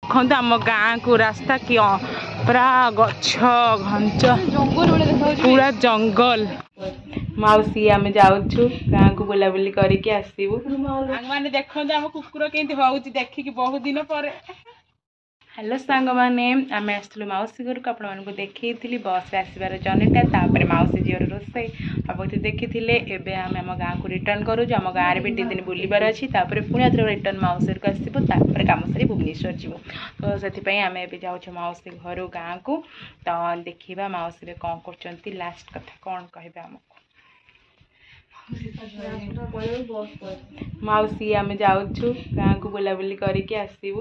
देखते आम गाँ को रास्ता कि पूरा गछ घंच पूरा जंगल मौसी आम जाऊँ गाँ को बुलाबुली करके आसबू मैंने देखते आम कुकुर केमती हूँ देखिकी बहुत दिन पर। हेलो सांग मैंने आम आसलु मौसी घर को आपण मानक देखी बस आसबार जर्नीटा मौसी झीवर रोसे बहुत देखी एवं आम आम गाँ को रिटर्न करूँ आम गाँव में 2 दिन बुलबार अच्छी पुणी थोड़ा रिटर्न मौसी घर को आसबू कम सारी भुवनेश्वर जीवु तो से आम ए जाऊँ मौसी घर गाँ को तो देखा मौसी कौन कर लास्ट कथा कौन कहे आमको मौसी आम जाऊँ गाँ को बुलाबुली करके आसबू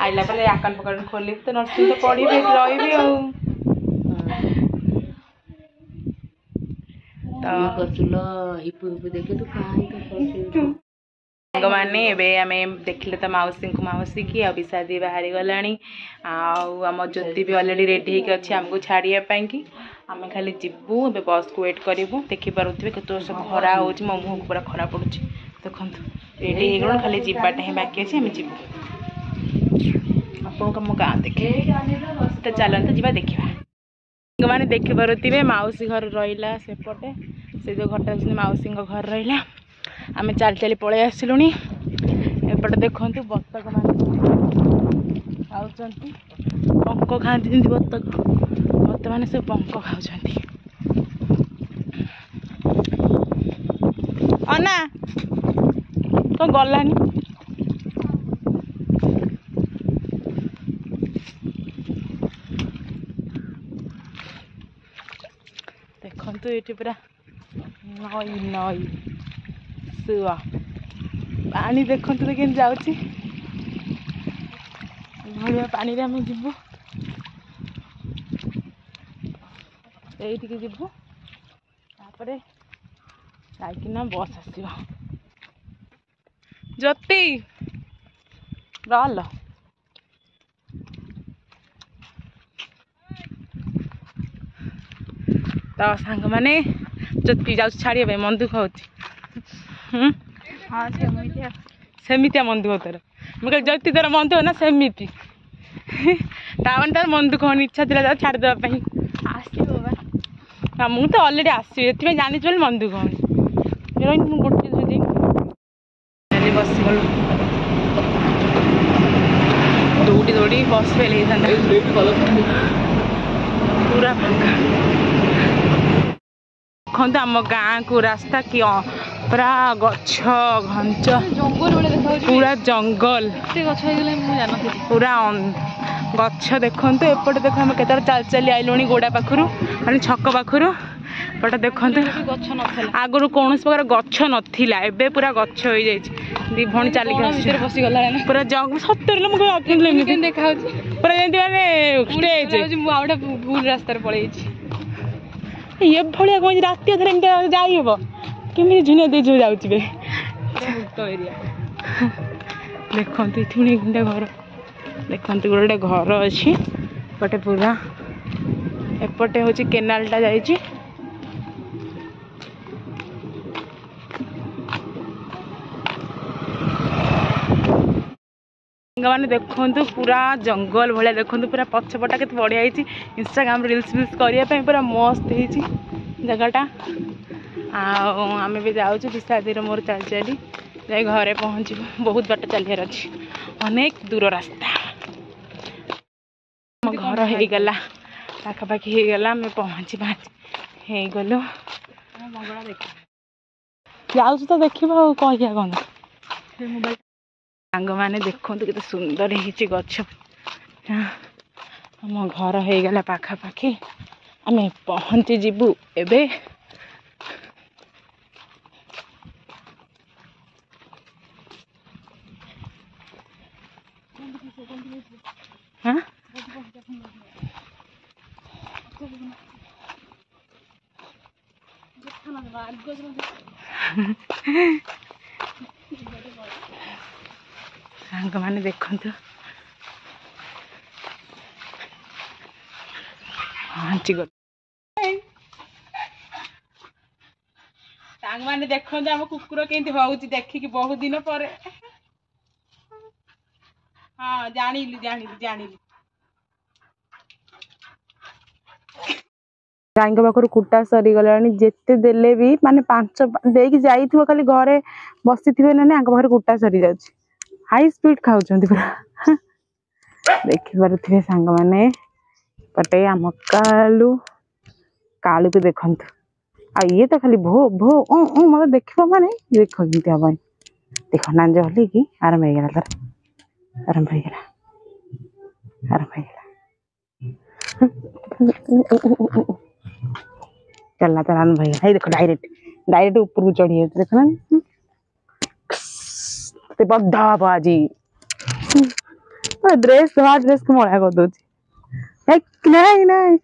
आइला परे आकान पकान खोल तो नर्सिंग तो पढ़ी रही मैंने एवं देखिले तो मौसी को मौसी की विषादी बाहरी गलानी आम ज्योति भी अलरेडी रेडी होगी अच्छी आमको छाड़ापी कि आम खाली जीवु ए बस को वेट करूँ देखिपे कत खरा हो मो मुँह को पूरा खरा पड़ुची देखो रेडी हो खाली जीवाटा ही बाकी अच्छे आम जीवु आपको मो गाँ देखे तो चलते जी देखा मैंने देखिपे मौसी घर रहा सेपटे से जो घटा मौसी घर रहा आम चली चली पलि आसलु एपटे देखु बतक मान पंख खाती बतक बत मैंने सब पंख खाऊँ अना तो गलानी देखु ये पूरा नई नई सुआ पानी देखु तो केम जाऊँगी भलिया पानी रे आम जीवु ये जीवु तापर जाइकिना बस आसो ज्योति रल तो सांग मैंने ज्योति जाऊँ छाड़िया मन दुख हो सेमितिया मन दुख तोर मुझे ज्योति तोर मन दुख ना सेमती तार तार मन दुख होनी इच्छा थी छाड़देवाई मुझे तो अलरेडी आसो जानी बोली मन दुख होनी गोटे बसगल दौड़ी दौड़ी बस फेल पूरा देखते आम गाँ को रास्ता कि पूरा गछ घंच पूरा जंगल पूरा गछ देखु एपटे देख आम के चल चली आइलुणी गोड़ा पाखु मानी छक पाखु पटे देखु आगुरी कौन प्रकार गछ नाला एवं पूरा गछ हो दी भौणी चलिक पूरा जंगल सतर देखा पूरा जमी माने भूल रास्तार पलि ये भाया कौन रात अधर जाइब केमी झुनिया दे जो जाऊे देखते ये घर देखते गोटे घर अच्छी पटे पूरा एपटे हूँ केनालटा जाइए मैंने देखु पूरा जंगल भाया देखु पूरा पछपटा के बढ़िया इंस्टाग्राम रील्स फिल्स करने पूरा मस्त हो जगटा आम भी जाऊँ विषादी मोर चल चली जाए घरे पहुँचू बहुत बाट चलियार अच्छी अनेक दूर रास्ता आम घर हो गला पाखापाखि हो गला आम पहुँची गलु जाऊँ तो देखा कहिया कौन सांग मैंने देखु के सुंदर गछ आम घर हो गला पाखापाखि आम पहुँची जीवु एबे हाँ सांग मैंने देखु पहुँची गल सांग मैंने देखते आम कुकुर केमती हूँ देखिकी बहुत दिन पर हाँ जानिली जानिली जानिली गाईଙ୍କ ପାଖରୁ କୁଟା ସରିଗଲାଣି ଯେତେ ଦେଲେ ବି ମାନେ 5 ଦେଇକି ଯାଇଥିବ ଖାଲି ଘରେ ବସିଥିବେ ନା ଆଙ୍କ ପାଖରେ କୁଟା ସରିଯାଉଛି ହାଇ ସ୍ପିଡ ଖାଉଛନ୍ତି ପୁରା ଦେଖିପାରୁଥିବେ ସାଙ୍ଗମାନେ ପଟେ ଆମ କାଳୁକୁ ଦେଖନ୍ତୁ ଆଉ ଇଏ ତ ଖାଲି ଭୋ ଭୋ ମତେ ଦେଖିବ ମାନେ ଦେଖ କେମିତି ହବନି ଦେଖ ନାଞ୍ଜ ହଲେଇକି ଆରମ୍ଭ ହେଇଗଲା ତାର ଆରମ୍ଭ ହେଇଗଲା चलना तो रान भाई है देखो डायरेक्ट डायरेक्ट ऊपर को चढ़ी है देखो ना ते बद्धा बाजी ड्रेस धोआ ड्रेस को मळा कर दोची नहीं नहीं